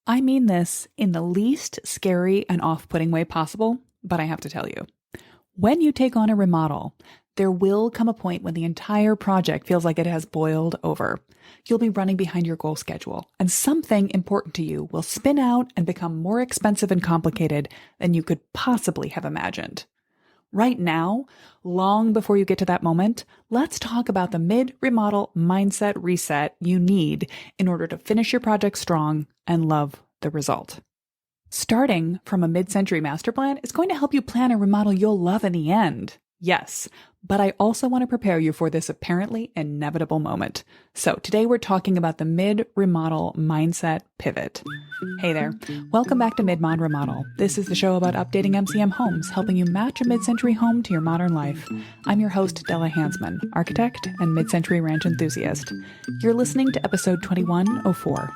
I mean this in the least scary and off-putting way possible, but I have to tell you, when you take on a remodel, there will come a point when the entire project feels like it has boiled over. You'll be running behind your goal schedule, and something important to you will spin out and become more expensive and complicated than you could possibly have imagined. Right now, long before you get to that moment, let's talk about the mid-remodel mindset reset you need in order to finish your project strong and love the result. Starting from a mid-century master plan is going to help you plan a remodel you'll love in the end. Yes, but I also want to prepare you for this apparently inevitable moment. So today we're talking about the mid-remodel mindset pivot. Hey there, welcome back to Mod Remodel. This is the show about updating MCM homes, helping you match a mid-century home to your modern life. I'm your host, Della Hansman, architect and mid-century ranch enthusiast. You're listening to episode 2104.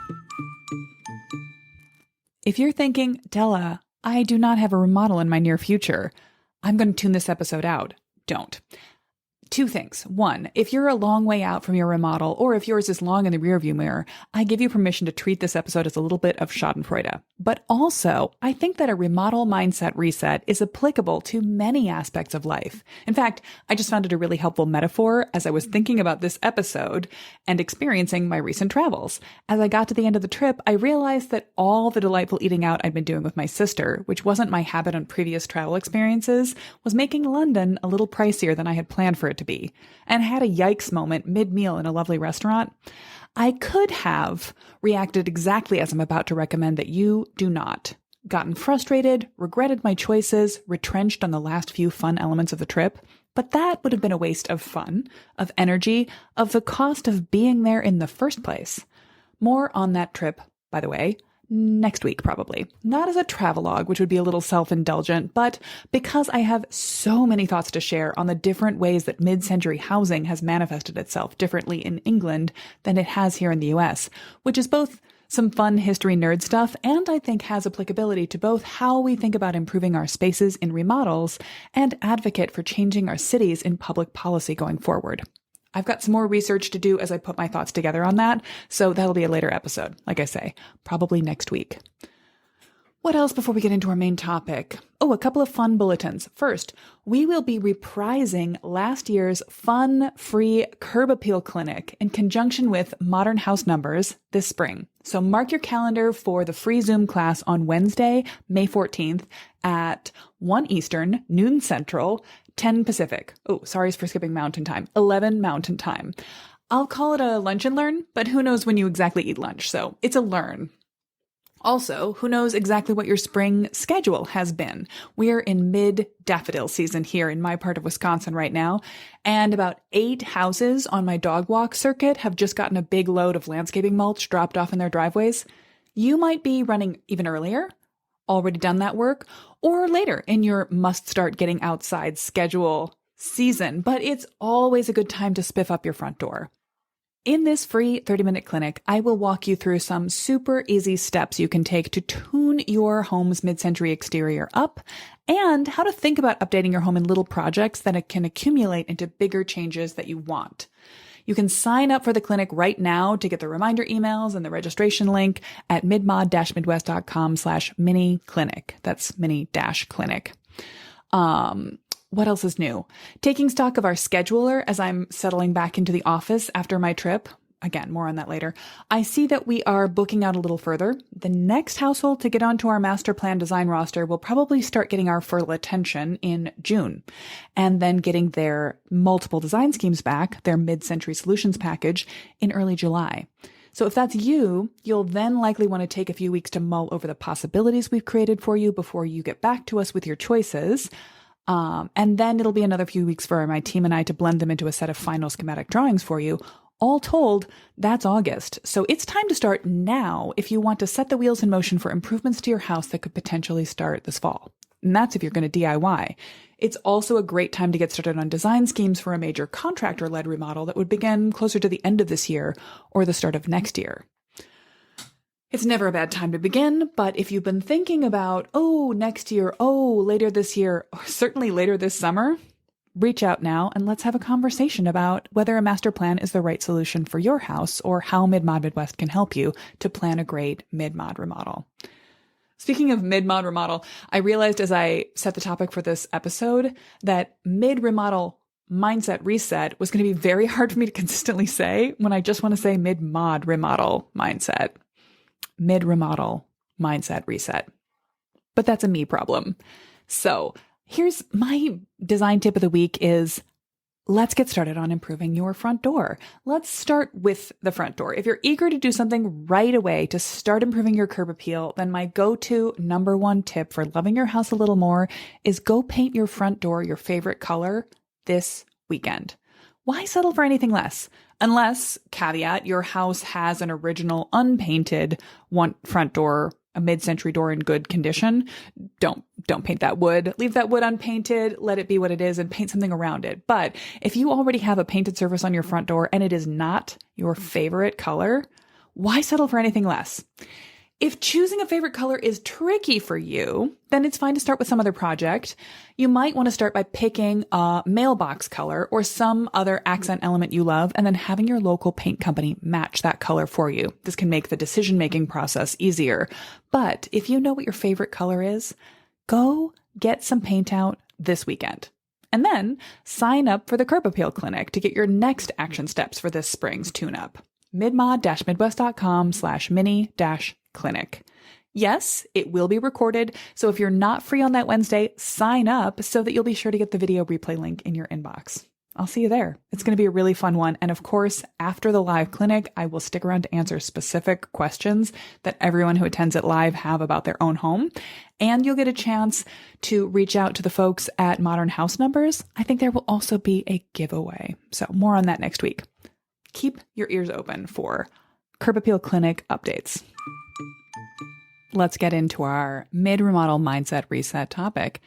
If you're thinking, Della, I do not have a remodel in my near future, I'm going to tune this episode out. Don't. Two things. One, if you're a long way out from your remodel, or if yours is long in the rearview mirror, I give you permission to treat this episode as a little bit of schadenfreude. But also, I think that a remodel mindset reset is applicable to many aspects of life. In fact, I just found it a really helpful metaphor as I was thinking about this episode and experiencing my recent travels. As I got to the end of the trip, I realized that all the delightful eating out I'd been doing with my sister, which wasn't my habit on previous travel experiences, was making London a little pricier than I had planned for it to be, and had a yikes moment mid-meal in a lovely restaurant. I could have reacted exactly as I'm about to recommend that you do not. Gotten frustrated, regretted my choices, retrenched on the last few fun elements of the trip, but that would have been a waste of fun, of energy, of the cost of being there in the first place. More on that trip, by the way, next week probably. Not as a travelogue, which would be a little self-indulgent, but because I have so many thoughts to share on the different ways that mid-century housing has manifested itself differently in England than it has here in the US, which is both some fun history nerd stuff and I think has applicability to both how we think about improving our spaces in remodels and advocate for changing our cities in public policy going forward. I've got some more research to do as I put my thoughts together on that, so that'll be a later episode, like I say, probably next week. What else before we get into our main topic? Oh, a couple of fun bulletins. First, we will be reprising last year's fun, free curb appeal clinic in conjunction with Modern House Numbers this spring. So mark your calendar for the free Zoom class on Wednesday, May 14th at 1 Eastern, noon Central, 10 Pacific. Oh, sorry for skipping Mountain Time. 11 Mountain Time. I'll call it a lunch and learn, but who knows when you exactly eat lunch, so it's a learn. Also, who knows exactly what your spring schedule has been? We're in mid-daffodil season here in my part of Wisconsin right now, and about 8 houses on my dog walk circuit have just gotten a big load of landscaping mulch dropped off in their driveways. You might be running even earlier, already done that work, or later in your must start getting outside schedule season, but it's always a good time to spiff up your front door. In this free 30-minute clinic, I will walk you through some super easy steps you can take to tune your home's mid-century exterior up and how to think about updating your home in little projects that it can accumulate into bigger changes that you want. You can sign up for the clinic right now to get the reminder emails and the registration link at midmod-midwest.com/mini-clinic. That's mini-clinic. What else is new? Taking stock of our scheduler as I'm settling back into the office after my trip. Again, more on that later. I see that we are booking out a little further. The next household to get onto our master plan design roster will probably start getting our full attention in June, and then getting their multiple design schemes back, their mid-century solutions package, in early July. So if that's you, you'll then likely want to take a few weeks to mull over the possibilities we've created for you before you get back to us with your choices. And then it'll be another few weeks for my team and I to blend them into a set of final schematic drawings for you. All told, that's August. So it's time to start now if you want to set the wheels in motion for improvements to your house that could potentially start this fall. And that's if you're going to DIY. It's also a great time to get started on design schemes for a major contractor-led remodel that would begin closer to the end of this year or the start of next year. It's never a bad time to begin, but if you've been thinking about, next year, later this year, or certainly later this summer, reach out now and let's have a conversation about whether a master plan is the right solution for your house or how Mid-Mod Midwest can help you to plan a great mid-mod remodel. Speaking of mid-mod remodel, I realized as I set the topic for this episode that mid-remodel mindset reset was going to be very hard for me to consistently say when I just want to say mid-mod remodel mindset. Mid-remodel mindset reset. But that's a me problem. So here's my design tip of the week is let's get started on improving your front door. Let's start with the front door. If you're eager to do something right away to start improving your curb appeal, then my go-to number one tip for loving your house a little more is go paint your front door your favorite color this weekend. Why settle for anything less? Unless, caveat, your house has an original unpainted front door, a mid-century door in good condition. Don't paint that wood. Leave that wood unpainted, let it be what it is, and paint something around it. But if you already have a painted surface on your front door and it is not your favorite color, why settle for anything less? If choosing a favorite color is tricky for you, then it's fine to start with some other project. You might want to start by picking a mailbox color or some other accent element you love, and then having your local paint company match that color for you. This can make the decision-making process easier. But if you know what your favorite color is, go get some paint out this weekend. And then sign up for the Curb Appeal Clinic to get your next action steps for this spring's tune-up. midmod-midwest.com/mini-clinic. Yes, it will be recorded, so if you're not free on that Wednesday, sign up so that you'll be sure to get the video replay link in your inbox. I'll see you there. It's going to be a really fun one. And of course, after the live clinic, I will stick around to answer specific questions that everyone who attends it live have about their own home. And you'll get a chance to reach out to the folks at Modern House Numbers. I think there will also be a giveaway. So more on that next week. Keep your ears open for Curb Appeal Clinic updates. Let's get into our mid-remodel mindset reset topic.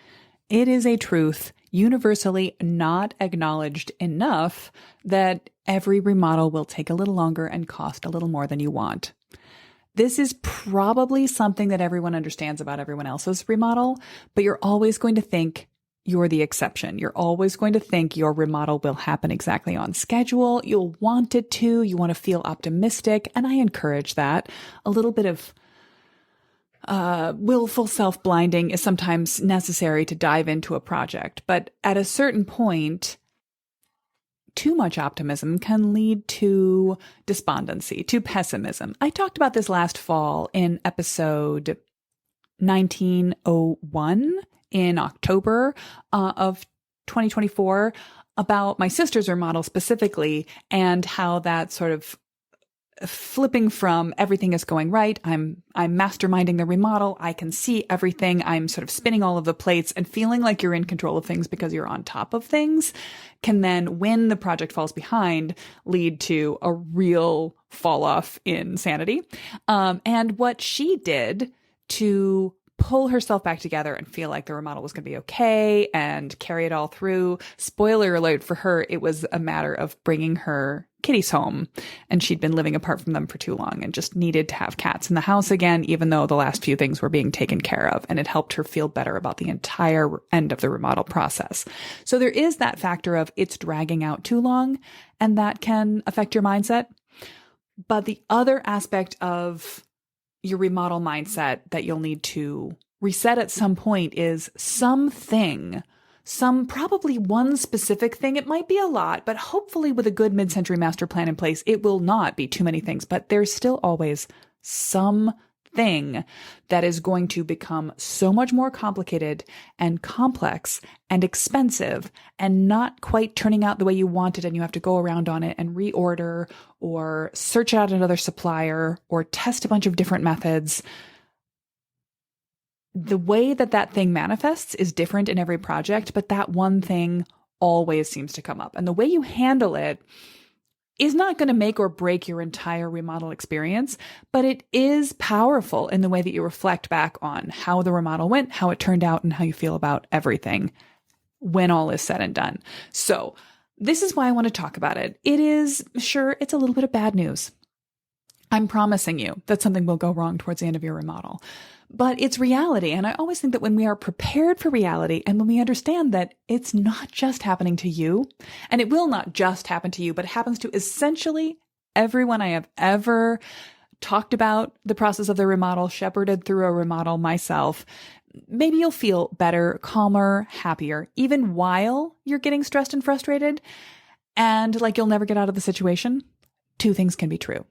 It is a truth universally not acknowledged enough that every remodel will take a little longer and cost a little more than you want. This is probably something that everyone understands about everyone else's remodel, but you're always going to think you're the exception. You're always going to think your remodel will happen exactly on schedule. You'll want it to. You want to feel optimistic, and I encourage that. A little bit of willful self-blinding is sometimes necessary to dive into a project, but at a certain point, too much optimism can lead to despondency, to pessimism. I talked about this last fall in episode 1901 in October of 2024 about my sister's remodel specifically and how that sort of flipping from everything is going right. I'm masterminding the remodel. I can see everything. I'm sort of spinning all of the plates and feeling like you're in control of things because you're on top of things can then, when the project falls behind, lead to a real fall off in sanity. And what she did to pull herself back together and feel like the remodel was going to be okay and carry it all through. Spoiler alert for her, it was a matter of bringing her kitties home, and she'd been living apart from them for too long and just needed to have cats in the house again, even though the last few things were being taken care of, and it helped her feel better about the entire end of the remodel process. So there is that factor of it's dragging out too long, and that can affect your mindset. But the other aspect of your remodel mindset that you'll need to reset at some point is probably one specific thing. It might be a lot, but hopefully with a good mid-century master plan in place, it will not be too many things, but there's still always something that is going to become so much more complicated and complex and expensive and not quite turning out the way you want it, and you have to go around on it and reorder or search out another supplier or test a bunch of different methods. The way that thing manifests is different in every project, but that one thing always seems to come up. And the way you handle it is not going to make or break your entire remodel experience, but it is powerful in the way that you reflect back on how the remodel went, how it turned out, and how you feel about everything when all is said and done. So this is why I want to talk about it. It is, sure, it's a little bit of bad news. I'm promising you that something will go wrong towards the end of your remodel. But it's reality. And I always think that when we are prepared for reality and when we understand that it's not just happening to you, and it will not just happen to you, but it happens to essentially everyone I have ever talked about the process of the remodel, shepherded through a remodel myself, maybe you'll feel better, calmer, happier, even while you're getting stressed and frustrated and like you'll never get out of the situation. Two things can be true.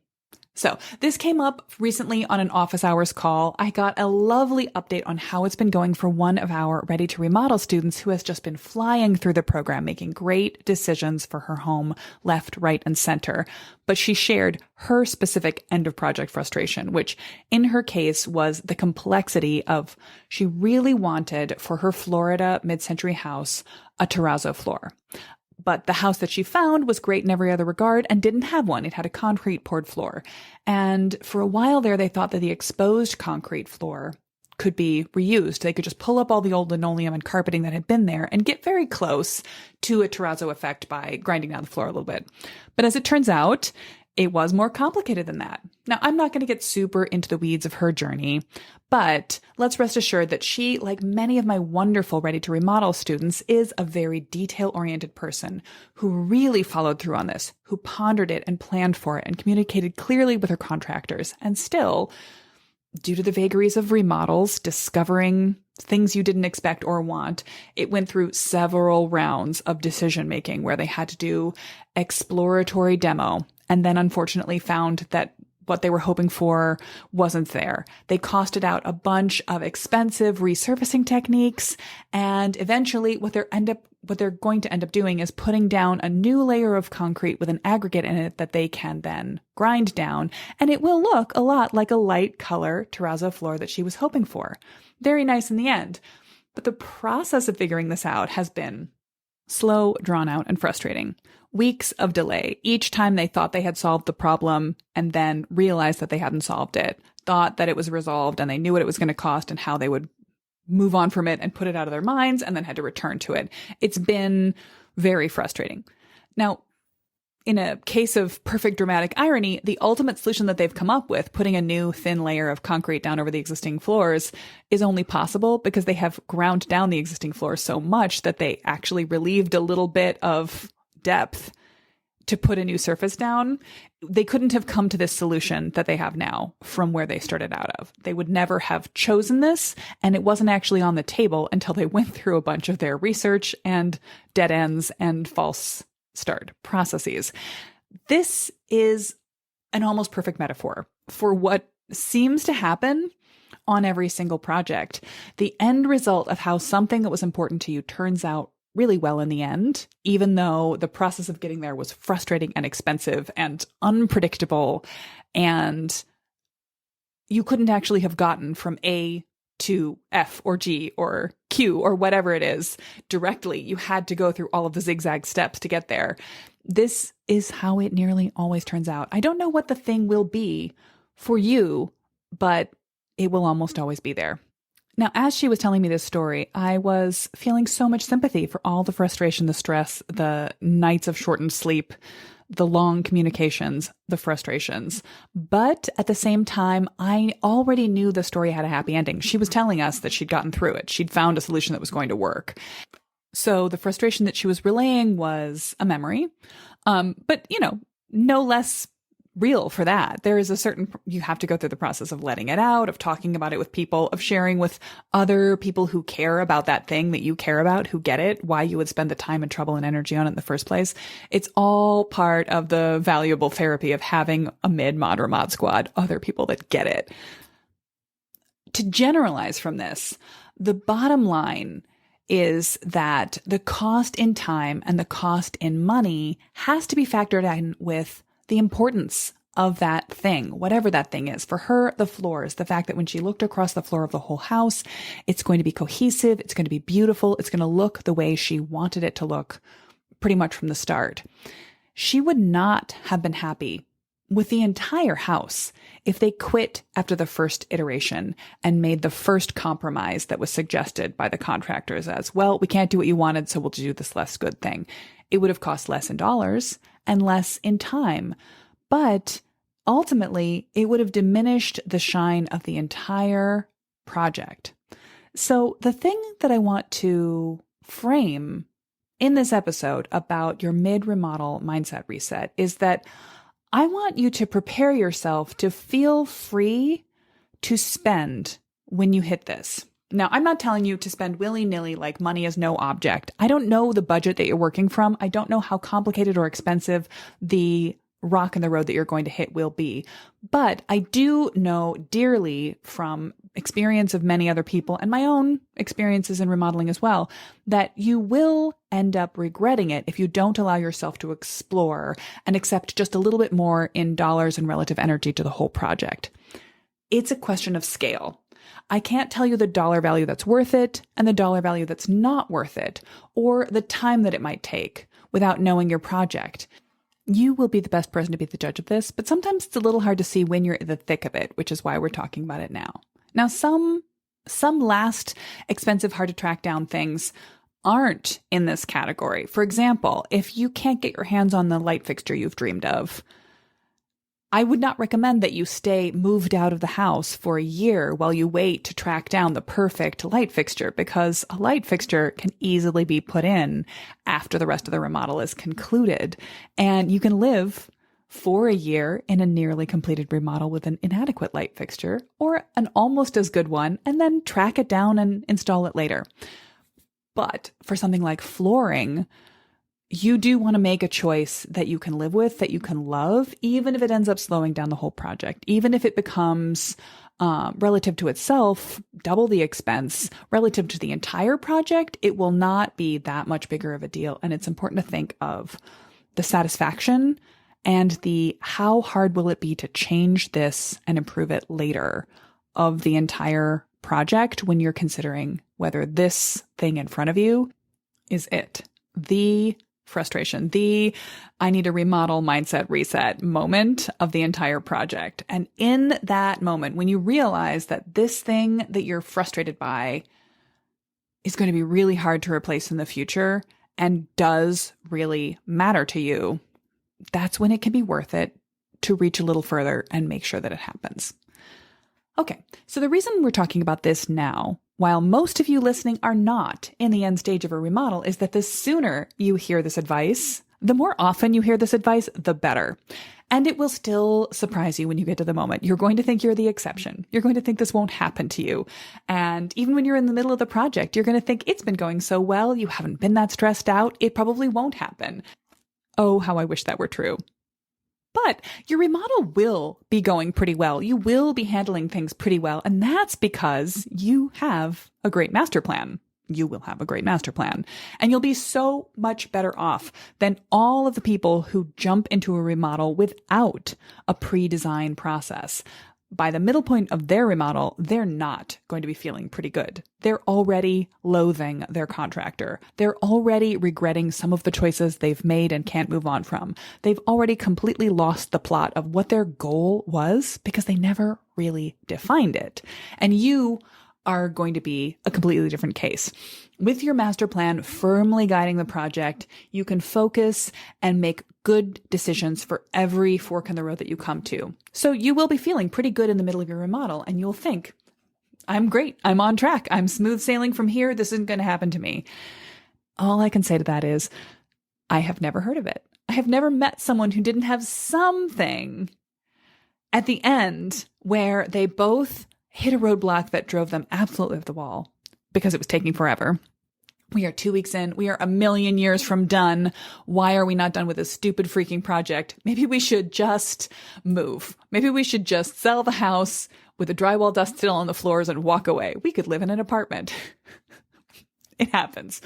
So this came up recently on an office hours call. I got a lovely update on how it's been going for one of our Ready to Remodel students who has just been flying through the program, making great decisions for her home, left, right, and center. But she shared her specific end of project frustration, which in her case was the complexity of she really wanted for her Florida mid-century house a terrazzo floor. But the house that she found was great in every other regard and didn't have one. It had a concrete poured floor. And for a while there, they thought that the exposed concrete floor could be reused. They could just pull up all the old linoleum and carpeting that had been there and get very close to a terrazzo effect by grinding down the floor a little bit. But as it turns out, it was more complicated than that. Now, I'm not going to get super into the weeds of her journey, but let's rest assured that she, like many of my wonderful Ready to Remodel students, is a very detail-oriented person who really followed through on this, who pondered it and planned for it and communicated clearly with her contractors. And still, due to the vagaries of remodels, discovering things you didn't expect or want, it went through several rounds of decision-making where they had to do exploratory demo and then unfortunately found that what they were hoping for wasn't there. They costed out a bunch of expensive resurfacing techniques, and eventually what they're going to end up doing is putting down a new layer of concrete with an aggregate in it that they can then grind down, and it will look a lot like a light color terrazzo floor that she was hoping for. Very nice in the end. But the process of figuring this out has been slow, drawn out, and frustrating. Weeks of delay. Each time they thought they had solved the problem and then realized that they hadn't solved it, thought that it was resolved and they knew what it was going to cost and how they would move on from it and put it out of their minds and then had to return to it. It's been very frustrating. Now, in a case of perfect dramatic irony, the ultimate solution that they've come up with, putting a new thin layer of concrete down over the existing floors, is only possible because they have ground down the existing floors so much that they actually relieved a little bit of depth to put a new surface down. They couldn't have come to this solution that they have now from where they started out of. They would never have chosen this, and it wasn't actually on the table until they went through a bunch of their research and dead ends and false start processes. This is an almost perfect metaphor for what seems to happen on every single project. The end result of how something that was important to you turns out really well in the end, even though the process of getting there was frustrating and expensive and unpredictable, and you couldn't actually have gotten from A to F or G or Q or whatever it is directly. You had to go through all of the zigzag steps to get there. This is how it nearly always turns out. I don't know what the thing will be for you, but it will almost always be there. Now, as she was telling me this story, I was feeling so much sympathy for all the frustration, the stress, the nights of shortened sleep, the long communications, the frustrations. But at the same time, I already knew the story had a happy ending. She was telling us that she'd gotten through it. She'd found a solution that was going to work. So the frustration that she was relaying was a memory, but, no less real for that. There is you have to go through the process of letting it out, of talking about it with people, of sharing with other people who care about that thing that you care about, who get it, why you would spend the time and trouble and energy on it in the first place. It's all part of the valuable therapy of having a mod remod squad, other people that get it. To generalize from this, the bottom line is that the cost in time and the cost in money has to be factored in with the importance of that thing, whatever that thing is. For her, the floors, the fact that when she looked across the floor of the whole house, it's going to be cohesive, it's going to be beautiful, it's going to look the way she wanted it to look pretty much from the start. She would not have been happy with the entire house if they quit after the first iteration and made the first compromise that was suggested by the contractors as, well, we can't do what you wanted, so we'll do this less good thing. It would have cost less in dollars and less in time. But ultimately, it would have diminished the shine of the entire project. So the thing that I want to frame in this episode about your mid-remodel mindset reset is that I want you to prepare yourself to feel free to spend when you hit this. Now, I'm not telling you to spend willy-nilly like money is no object. I don't know the budget that you're working from. I don't know how complicated or expensive the rock in the road that you're going to hit will be. But I do know dearly from experience of many other people and my own experiences in remodeling as well, that you will end up regretting it if you don't allow yourself to explore and accept just a little bit more in dollars and relative energy to the whole project. It's a question of scale. I can't tell you the dollar value that's worth it and the dollar value that's not worth it, or the time that it might take without knowing your project. You will be the best person to be the judge of this, but sometimes it's a little hard to see when you're in the thick of it, which is why we're talking about it now. Now, some last expensive, hard to track down things aren't in this category. For example, if you can't get your hands on the light fixture you've dreamed of, I would not recommend that you stay moved out of the house for a year while you wait to track down the perfect light fixture, because a light fixture can easily be put in after the rest of the remodel is concluded. And you can live for a year in a nearly completed remodel with an inadequate light fixture or an almost as good one, and then track it down and install it later. But for something like flooring, you do want to make a choice that you can live with, that you can love, even if it ends up slowing down the whole project, even if it becomes relative to itself, double the expense. Relative to the entire project, it will not be that much bigger of a deal. And it's important to think of the satisfaction and the how hard will it be to change this and improve it later of the entire project when you're considering whether this thing in front of you is it. The frustration, the I need a remodel mindset reset moment of the entire project. And in that moment, when you realize that this thing that you're frustrated by is going to be really hard to replace in the future and does really matter to you, that's when it can be worth it to reach a little further and make sure that it happens. Okay, so the reason we're talking about this now, while most of you listening are not in the end stage of a remodel, is that the sooner you hear this advice, the more often you hear this advice, the better. And it will still surprise you when you get to the moment. You're going to think you're the exception. You're going to think this won't happen to you. And even when you're in the middle of the project, you're going to think it's been going so well, you haven't been that stressed out, it probably won't happen. Oh, how I wish that were true. But your remodel will be going pretty well. You will be handling things pretty well. And that's because you have a great master plan. You will have a great master plan. And you'll be so much better off than all of the people who jump into a remodel without a pre-design process. By the middle point of their remodel, they're not going to be feeling pretty good. They're already loathing their contractor. They're already regretting some of the choices they've made and can't move on from. They've already completely lost the plot of what their goal was because they never really defined it. And you are going to be a completely different case. With your master plan firmly guiding the project, you can focus and make good decisions for every fork in the road that you come to. So you will be feeling pretty good in the middle of your remodel, and you'll think, I'm great. I'm on track. I'm smooth sailing from here. This isn't going to happen to me. All I can say to that is, I have never heard of it. I have never met someone who didn't have something at the end where they both hit a roadblock that drove them absolutely off the wall because it was taking forever. We are 2 weeks in. We are a million years from done. Why are we not done with this stupid freaking project? Maybe we should just move. Maybe we should just sell the house with the drywall dust still on the floors and walk away. We could live in an apartment. It happens.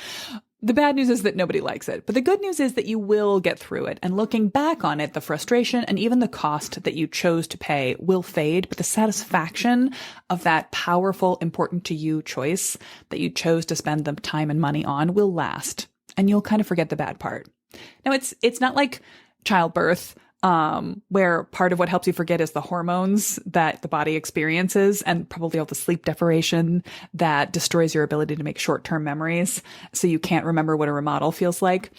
The bad news is that nobody likes it, but the good news is that you will get through it. And looking back on it, the frustration and even the cost that you chose to pay will fade, but the satisfaction of that powerful, important to you choice that you chose to spend the time and money on will last. And you'll kind of forget the bad part. Now, it's not like childbirth, where part of what helps you forget is the hormones that the body experiences and probably all the sleep deprivation that destroys your ability to make short-term memories. So you can't remember what a remodel feels like.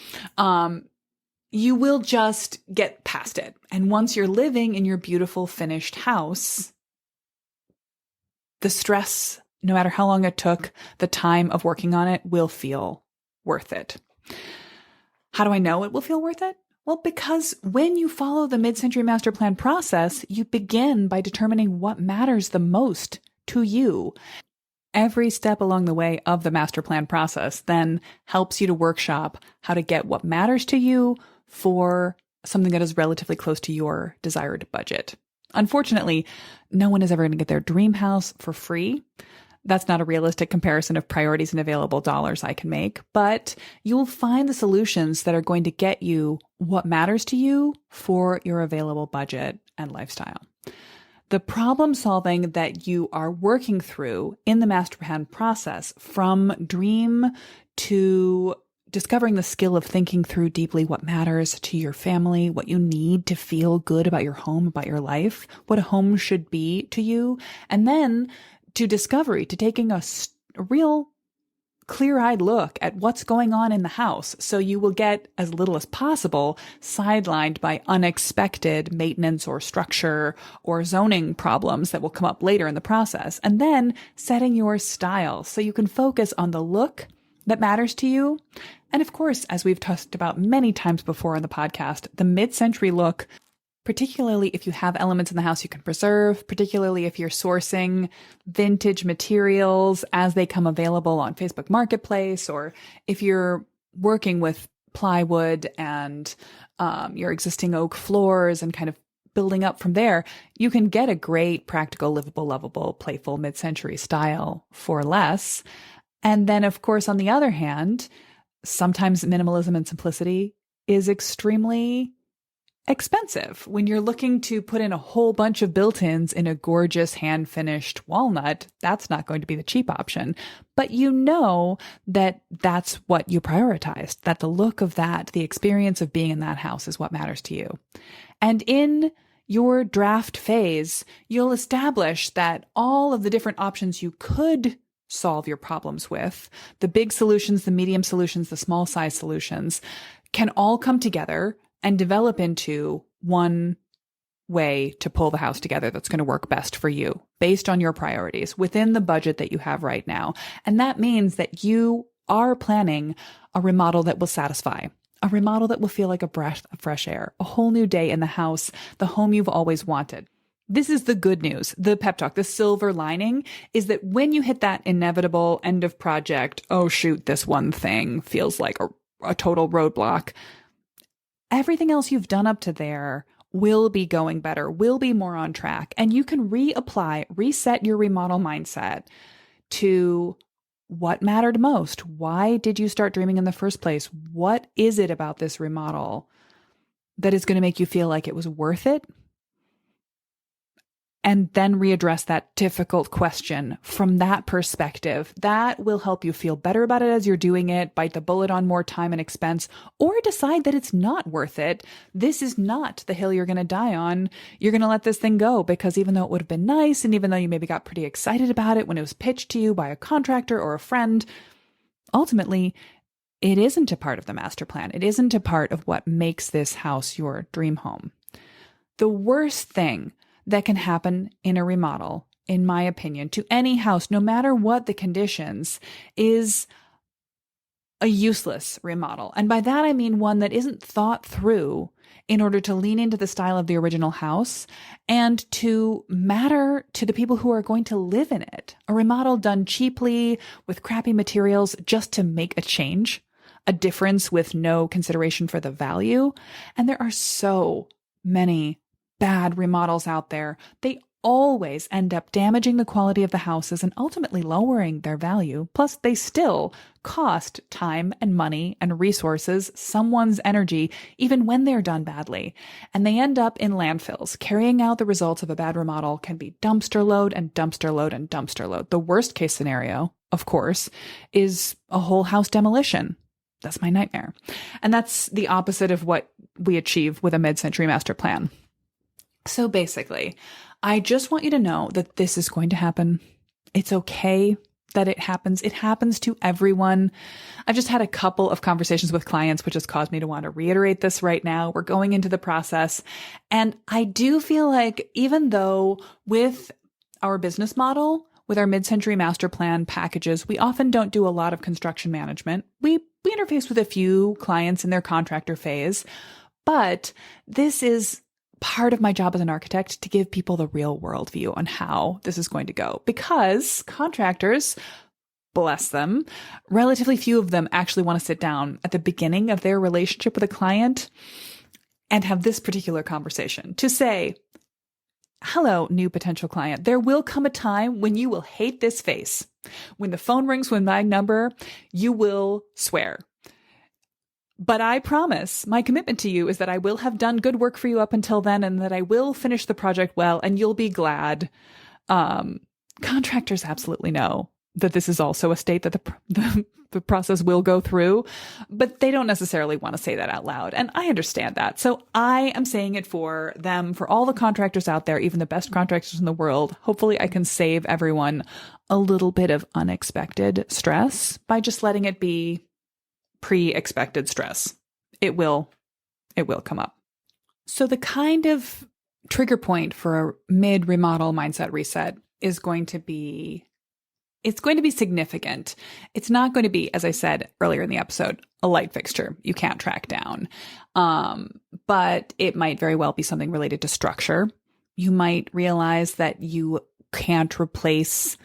you will just get past it. And once you're living in your beautiful finished house, the stress, no matter how long it took, the time of working on it will feel worth it. How do I know it will feel worth it? Well, because when you follow the mid-century master plan process, you begin by determining what matters the most to you. Every step along the way of the master plan process then helps you to workshop how to get what matters to you for something that is relatively close to your desired budget. Unfortunately, no one is ever going to get their dream house for free. That's not a realistic comparison of priorities and available dollars I can make, but you'll find the solutions that are going to get you what matters to you for your available budget and lifestyle. The problem solving that you are working through in the master plan process, from dream to discovering the skill of thinking through deeply what matters to your family, what you need to feel good about your home, about your life, what a home should be to you, and then to discovery, to taking a real clear-eyed look at what's going on in the house, so you will get as little as possible sidelined by unexpected maintenance or structure or zoning problems that will come up later in the process, and then setting your style so you can focus on the look that matters to you. And of course, as we've talked about many times before on the podcast, the mid-century look, particularly if you have elements in the house you can preserve, particularly if you're sourcing vintage materials as they come available on Facebook Marketplace, or if you're working with plywood and your existing oak floors and kind of building up from there, you can get a great, practical, livable, lovable, playful mid-century style for less. And then, of course, on the other hand, sometimes minimalism and simplicity is extremely expensive. When you're looking to put in a whole bunch of built-ins in a gorgeous hand-finished walnut, that's not going to be the cheap option. But you know that that's what you prioritized, that the look of that, the experience of being in that house is what matters to you. And in your draft phase, you'll establish that all of the different options you could solve your problems with, the big solutions, the medium solutions, the small size solutions, can all come together and develop into one way to pull the house together that's going to work best for you based on your priorities within the budget that you have right now. And that means that you are planning a remodel that will satisfy, a remodel that will feel like a breath of fresh air, a whole new day in the house, the home you've always wanted. This is the good news, the pep talk, the silver lining is that when you hit that inevitable end of project, oh shoot, this one thing feels like a total roadblock, everything else you've done up to there will be going better, will be more on track, and you can reset your remodel mindset to what mattered most. Why did you start dreaming in the first place? What is it about this remodel that is going to make you feel like it was worth it? And then readdress that difficult question from that perspective. That will help you feel better about it as you're doing it, bite the bullet on more time and expense, or decide that it's not worth it. This is not the hill you're going to die on. You're going to let this thing go because even though it would have been nice, and even though you maybe got pretty excited about it when it was pitched to you by a contractor or a friend, ultimately, it isn't a part of the master plan. It isn't a part of what makes this house your dream home. The worst thing that can happen in a remodel, in my opinion, to any house, no matter what the conditions, is a useless remodel. And by that, I mean one that isn't thought through in order to lean into the style of the original house and to matter to the people who are going to live in it. A remodel done cheaply with crappy materials just to make a change, a difference with no consideration for the value. And there are so many bad remodels out there. They always end up damaging the quality of the houses and ultimately lowering their value. Plus, they still cost time and money and resources, someone's energy, even when they're done badly. And they end up in landfills. Carrying out the results of a bad remodel can be dumpster load and dumpster load and dumpster load. The worst case scenario, of course, is a whole house demolition. That's my nightmare. And that's the opposite of what we achieve with a mid-century master plan. So basically, I just want you to know that this is going to happen. It's okay that it happens. It happens to everyone. I've just had a couple of conversations with clients, which has caused me to want to reiterate this right now. We're going into the process. And I do feel like even though with our business model, with our mid-century master plan packages, we often don't do a lot of construction management. We interface with a few clients in their contractor phase, but this is part of my job as an architect to give people the real world view on how this is going to go, because contractors, bless them, relatively few of them actually want to sit down at the beginning of their relationship with a client and have this particular conversation to say, hello, new potential client. There will come a time when you will hate this face. When the phone rings with my number, you will swear. But I promise, my commitment to you is that I will have done good work for you up until then, and that I will finish the project well, and you'll be glad. Contractors absolutely know that this is also a state that the process will go through, but they don't necessarily want to say that out loud. And I understand that. So I am saying it for them, for all the contractors out there, even the best contractors in the world. Hopefully I can save everyone a little bit of unexpected stress by just letting it be pre-expected stress. It will come up. So the kind of trigger point for a mid-remodel mindset reset is going to be, it's going to be significant. It's not going to be, as I said earlier in the episode, a light fixture you can't track down. But it might very well be something related to structure. You might realize that you can't replace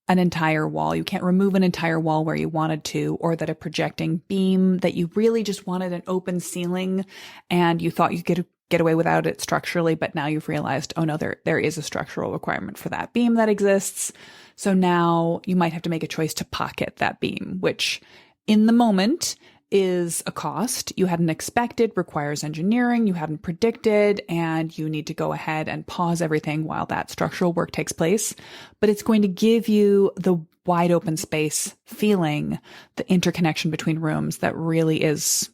an entire wall. You can't remove an entire wall where you wanted to, or that a projecting beam that you really just wanted an open ceiling and you thought you could get away without it structurally, but now you've realized, oh no, there is a structural requirement for that beam that exists. So now you might have to make a choice to pocket that beam, which in the moment is a cost you hadn't expected, requires engineering you hadn't predicted, and you need to go ahead and pause everything while that structural work takes place. But it's going to give you the wide open space feeling, the interconnection between rooms that really is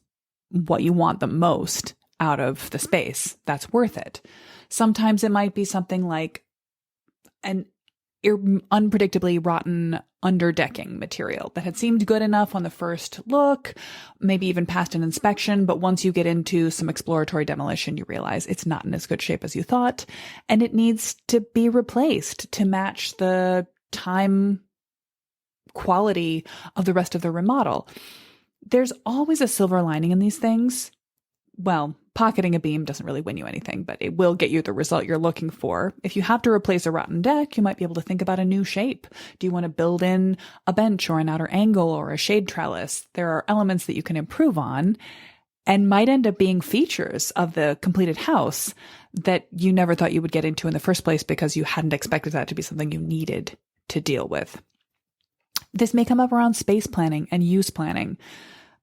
what you want the most out of the space. That's worth it. Sometimes it might be something like an unpredictably rotten underdecking material that had seemed good enough on the first look, maybe even past an inspection, but once you get into some exploratory demolition, you realize it's not in as good shape as you thought, and it needs to be replaced to match the time quality of the rest of the remodel. There's always a silver lining in these things. Well, pocketing a beam doesn't really win you anything, but it will get you the result you're looking for. If you have to replace a rotten deck, you might be able to think about a new shape. Do you want to build in a bench or an outer angle or a shade trellis? There are elements that you can improve on and might end up being features of the completed house that you never thought you would get into in the first place because you hadn't expected that to be something you needed to deal with. This may come up around space planning and use planning.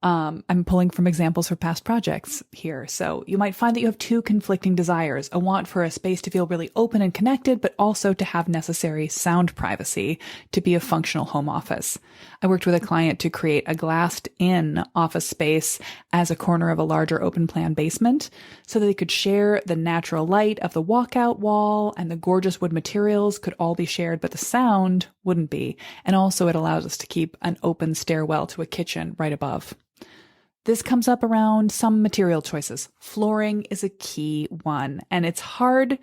I'm pulling from examples for past projects here. So you might find that you have two conflicting desires, a want for a space to feel really open and connected, but also to have necessary sound privacy to be a functional home office. I worked with a client to create a glassed-in office space as a corner of a larger open plan basement so that they could share the natural light of the walkout wall, and the gorgeous wood materials could all be shared, but the sound wouldn't be. And also it allows us to keep an open stairwell to a kitchen right above. This comes up around some material choices. Flooring is a key one, and it's hard.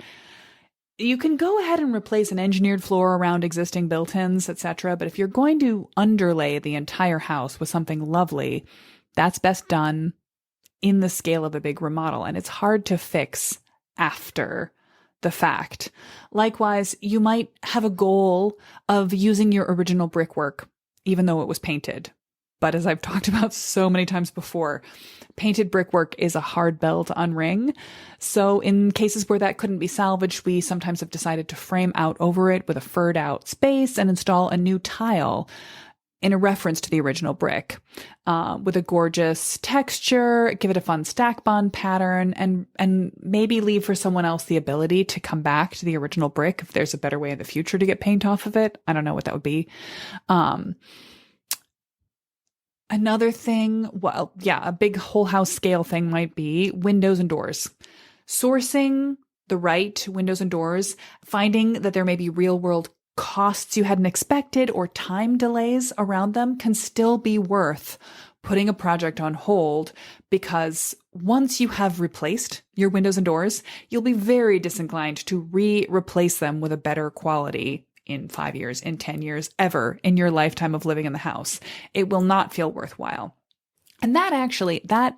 You can go ahead and replace an engineered floor around existing built-ins, etc., but if you're going to underlay the entire house with something lovely, that's best done in the scale of a big remodel, and it's hard to fix after the fact. Likewise, you might have a goal of using your original brickwork, even though it was painted. But as I've talked about so many times before, painted brickwork is a hard bell to unring. So in cases where that couldn't be salvaged, we sometimes have decided to frame out over it with a furred out space and install a new tile in a reference to the original brick, with a gorgeous texture, give it a fun stack bond pattern, and maybe leave for someone else the ability to come back to the original brick if there's a better way in the future to get paint off of it. I don't know what that would be. Another thing, well, yeah, a big whole house scale thing might be windows and doors. Sourcing the right windows and doors, finding that there may be real world costs you hadn't expected or time delays around them can still be worth putting a project on hold, because once you have replaced your windows and doors, you'll be very disinclined to replace them with a better quality in 5 years, in 10 years, ever in your lifetime of living in the house. It will not feel worthwhile. And that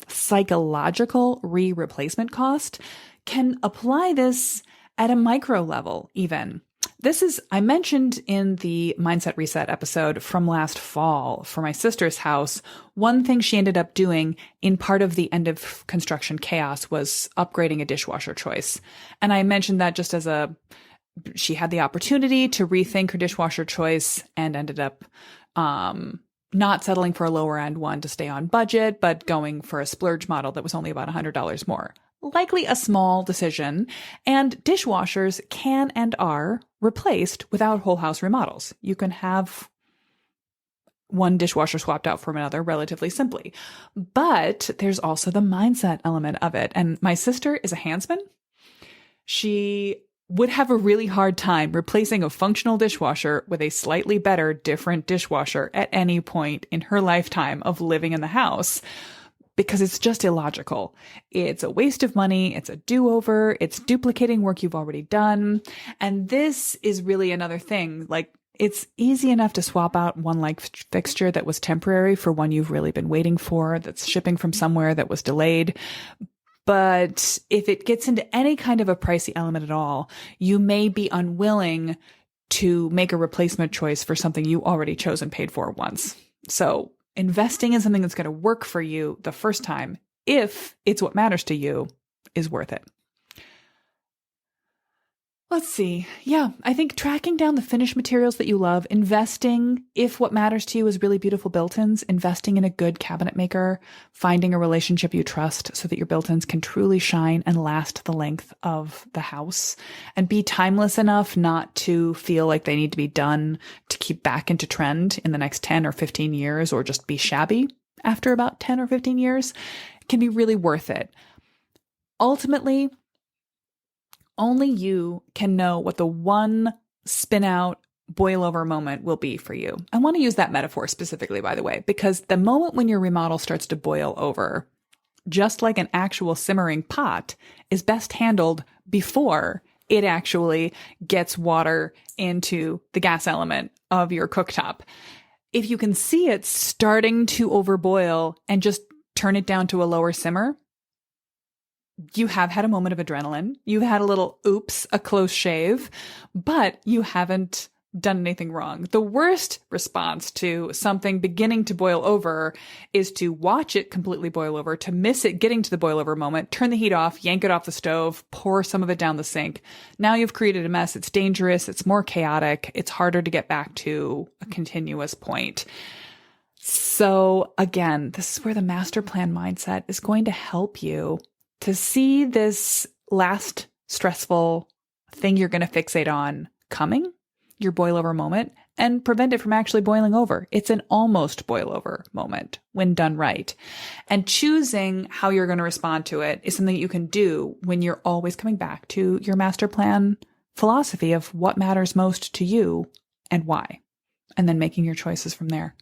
psychological replacement cost can apply this at a micro level even. I mentioned in the Mindset Reset episode from last fall for my sister's house, one thing she ended up doing in part of the end of construction chaos was upgrading a dishwasher choice. And I mentioned that just as she had the opportunity to rethink her dishwasher choice and ended up not settling for a lower end one to stay on budget, but going for a splurge model that was only about $100 more. Likely a small decision, and dishwashers can and are replaced without whole house remodels. You can have one dishwasher swapped out from another relatively simply. But there's also the mindset element of it. And my sister is a handsman. She would have a really hard time replacing a functional dishwasher with a slightly better, different dishwasher at any point in her lifetime of living in the house, because it's just illogical. It's a waste of money. It's a do-over. It's duplicating work you've already done. And this is really another thing. Like, it's easy enough to swap out one light fixture that was temporary for one you've really been waiting for, that's shipping from somewhere that was delayed. But if it gets into any kind of a pricey element at all, you may be unwilling to make a replacement choice for something you already chose and paid for once. So investing in something that's going to work for you the first time, if it's what matters to you, is worth it. Let's see. Yeah, I think tracking down the finished materials that you love, investing, if what matters to you is really beautiful built-ins, investing in a good cabinet maker, finding a relationship you trust so that your built-ins can truly shine and last the length of the house and be timeless enough not to feel like they need to be done to keep back into trend in the next 10 or 15 years, or just be shabby after about 10 or 15 years, can be really worth it. Ultimately, only you can know what the one spin out, boil over moment will be for you. I want to use that metaphor specifically, by the way, because the moment when your remodel starts to boil over, just like an actual simmering pot, is best handled before it actually gets water into the gas element of your cooktop. If you can see it starting to overboil and just turn it down to a lower simmer, you have had a moment of adrenaline. You've had a little oops, a close shave, but you haven't done anything wrong. The worst response to something beginning to boil over is to watch it completely boil over, to miss it getting to the boil over moment, turn the heat off, yank it off the stove, pour some of it down the sink. Now you've created a mess. It's dangerous. It's more chaotic. It's harder to get back to a continuous point. So again, this is where the master plan mindset is going to help you to see this last stressful thing you're going to fixate on coming, your boil over moment, and prevent it from actually boiling over. It's an almost boil over moment when done right. And choosing how you're going to respond to it is something you can do when you're always coming back to your master plan philosophy of what matters most to you and why, and then making your choices from there.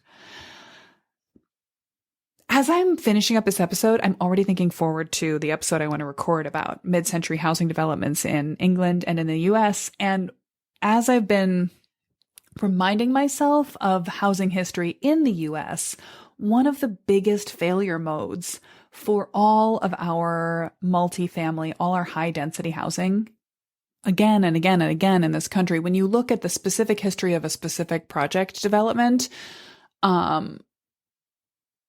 As I'm finishing up this episode, I'm already thinking forward to the episode I want to record about mid-century housing developments in England and in the US. And as I've been reminding myself of housing history in the US, one of the biggest failure modes for all of our multifamily, all our high-density housing, again and again and again in this country, when you look at the specific history of a specific project development,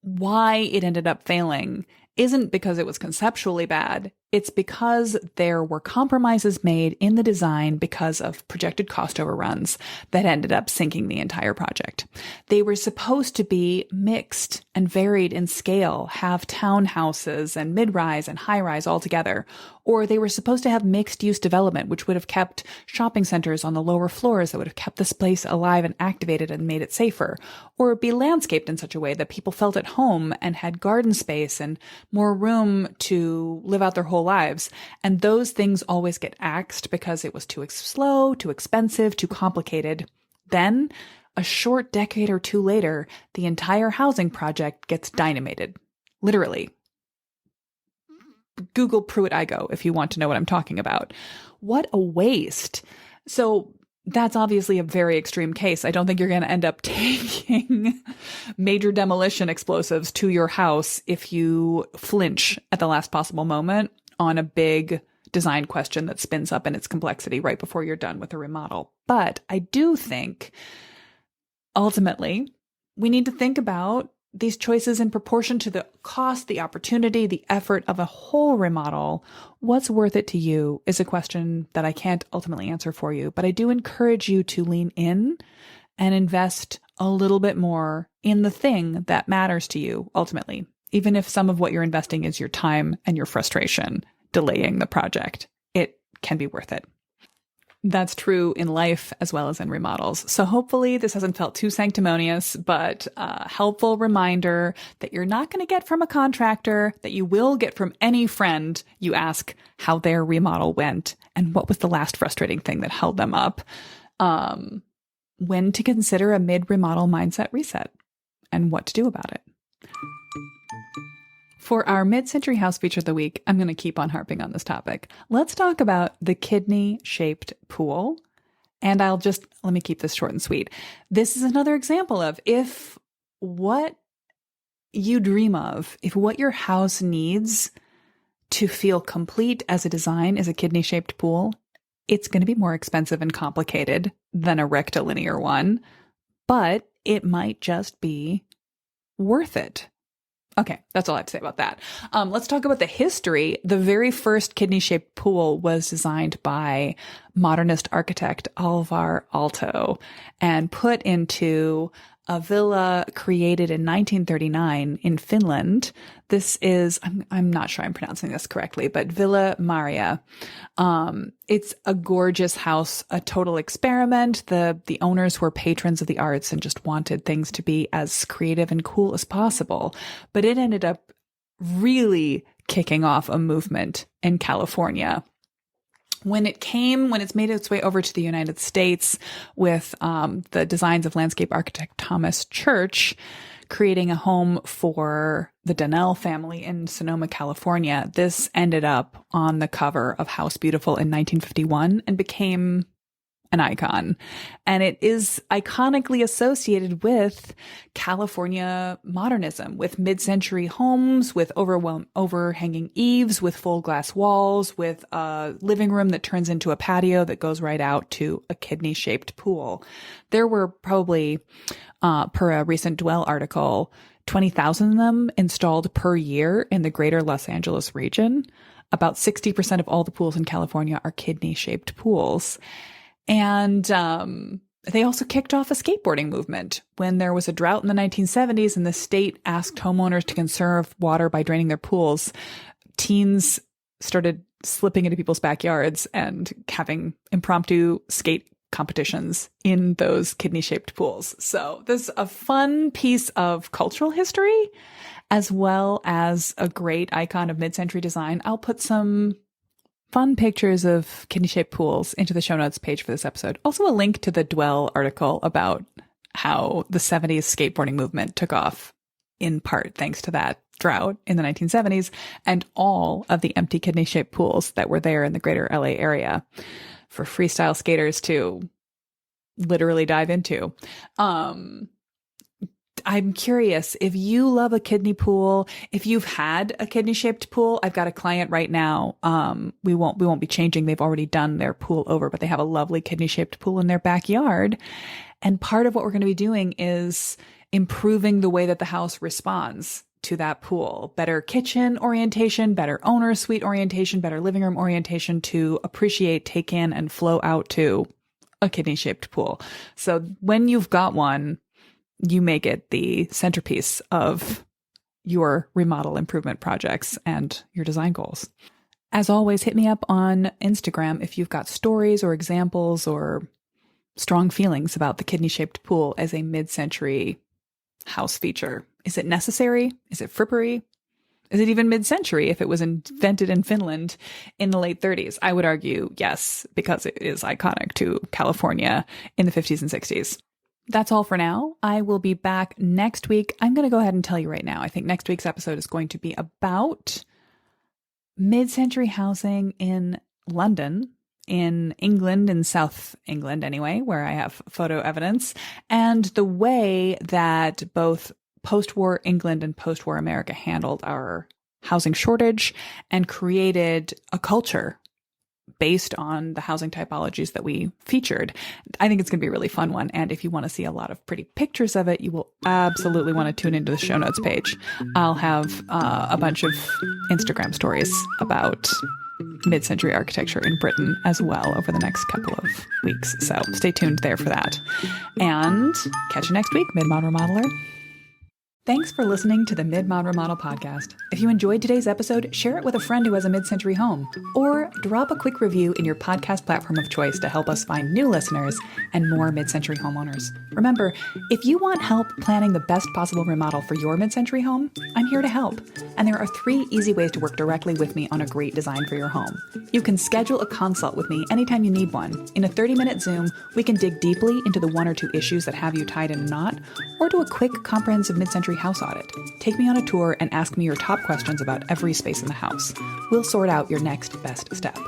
why it ended up failing isn't because it was conceptually bad. It's because there were compromises made in the design because of projected cost overruns that ended up sinking the entire project. They were supposed to be mixed and varied in scale, have townhouses and mid-rise and high-rise all together. Or they were supposed to have mixed-use development, which would have kept shopping centers on the lower floors that would have kept this place alive and activated and made it safer. Or be landscaped in such a way that people felt at home and had garden space and more room to live out their whole whole lives. And those things always get axed because it was too slow, too expensive, too complicated. Then, a short decade or two later, the entire housing project gets dynamited. Literally. Google Pruitt-Igoe if you want to know what I'm talking about. What a waste. So that's obviously a very extreme case. I don't think you're going to end up taking major demolition explosives to your house if you flinch at the last possible moment on a big design question that spins up in its complexity right before you're done with a remodel. But I do think ultimately we need to think about these choices in proportion to the cost, the opportunity, the effort of a whole remodel. What's worth it to you is a question that I can't ultimately answer for you, but I do encourage you to lean in and invest a little bit more in the thing that matters to you ultimately, even if some of what you're investing is your time and your frustration delaying the project. It can be worth it. That's true in life as well as in remodels. So hopefully this hasn't felt too sanctimonious, but a helpful reminder that you're not going to get from a contractor, that you will get from any friend you ask how their remodel went and what was the last frustrating thing that held them up. When to consider a mid-remodel mindset reset and what to do about it. For our mid-century house feature of the week, I'm going to keep on harping on this topic. Let's talk about the kidney-shaped pool. And let me keep this short and sweet. This is another example of if what you dream of, if what your house needs to feel complete as a design is a kidney-shaped pool, it's going to be more expensive and complicated than a rectilinear one, but it might just be worth it. Okay, that's all I have to say about that. Let's talk about the history. The very first kidney-shaped pool was designed by modernist architect Alvar Aalto and put into a villa created in 1939 in Finland. This is, I'm not sure I'm pronouncing this correctly, but Villa Maria. It's a gorgeous house, a total experiment. The owners were patrons of the arts and just wanted things to be as creative and cool as possible. But it ended up really kicking off a movement in California. When it's made its way over to the United States with the designs of landscape architect Thomas Church, creating a home for the Donnell family in Sonoma, California, this ended up on the cover of House Beautiful in 1951 and became an icon. And it is iconically associated with California modernism, with mid-century homes, with overhanging eaves, with full glass walls, with a living room that turns into a patio that goes right out to a kidney-shaped pool. There were probably, per a recent Dwell article, 20,000 of them installed per year in the greater Los Angeles region. About 60% of all the pools in California are kidney-shaped pools. And they also kicked off a skateboarding movement when there was a drought in the 1970s and the state asked homeowners to conserve water by draining their pools. Teens started slipping into people's backyards and having impromptu skate competitions in those kidney-shaped pools. So this is a fun piece of cultural history as well as a great icon of mid-century design. I'll put some fun pictures of kidney-shaped pools into the show notes page for this episode. Also a link to the Dwell article about how the 70s skateboarding movement took off in part thanks to that drought in the 1970s and all of the empty kidney-shaped pools that were there in the greater LA area for freestyle skaters to literally dive into. I'm curious if you love a kidney pool, if you've had a kidney shaped pool. I've got a client right now. We won't be changing. They've already done their pool over, but they have a lovely kidney shaped pool in their backyard. And part of what we're going to be doing is improving the way that the house responds to that pool. Better kitchen orientation, better owner suite orientation, better living room orientation to appreciate, take in, and flow out to a kidney shaped pool. So when you've got one, you make it the centerpiece of your remodel improvement projects and your design goals. As always, hit me up on Instagram if you've got stories or examples or strong feelings about the kidney-shaped pool as a mid-century house feature. Is it necessary? Is it frippery? Is it even mid-century if it was invented in Finland in the late 30s? I would argue yes, because it is iconic to California in the 50s and 60s. That's all for now. I will be back next week. I'm going to go ahead and tell you right now. I think next week's episode is going to be about mid-century housing in London, in England, in South England anyway, where I have photo evidence, and the way that both post-war England and post-war America handled our housing shortage and created a culture based on the housing typologies that we featured. I think it's going to be a really fun one. And if you want to see a lot of pretty pictures of it, you will absolutely want to tune into the show notes page. I'll have a bunch of Instagram stories about mid-century architecture in Britain as well over the next couple of weeks. So stay tuned there for that. And catch you next week, Mod Remodeler. Thanks for listening to the Mod Remodel podcast. If you enjoyed today's episode, share it with a friend who has a mid-century home, or drop a quick review in your podcast platform of choice to help us find new listeners and more mid-century homeowners. Remember, if you want help planning the best possible remodel for your mid-century home, I'm here to help. And there are 3 easy ways to work directly with me on a great design for your home. You can schedule a consult with me anytime you need one. In a 30-minute Zoom, we can dig deeply into the 1 or 2 issues that have you tied in a knot, or do a quick, comprehensive mid-century house audit. Take me on a tour and ask me your top questions about every space in the house. We'll sort out your next best step.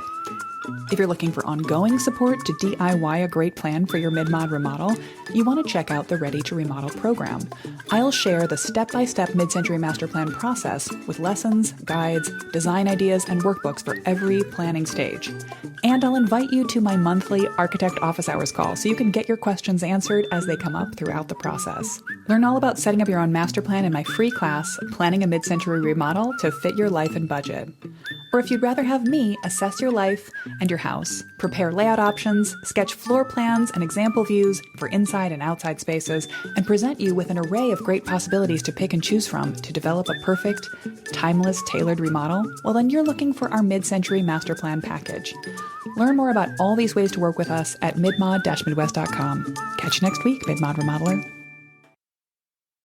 If you're looking for ongoing support to DIY a great plan for your mid-mod remodel, you want to check out the Ready to Remodel program. I'll share the step-by-step mid-century master plan process with lessons, guides, design ideas, and workbooks for every planning stage. And I'll invite you to my monthly Architect Office Hours call so you can get your questions answered as they come up throughout the process. Learn all about setting up your own master plan in my free class, Planning a Mid-Century Remodel to Fit Your Life and Budget. Or if you'd rather have me assess your life and your house, prepare layout options, sketch floor plans and example views for inside and outside spaces, and present you with an array of great possibilities to pick and choose from to develop a perfect, timeless, tailored remodel, well then you're looking for our mid-century master plan package. Learn more about all these ways to work with us at midmod-midwest.com. Catch you next week, Mod Remodeler.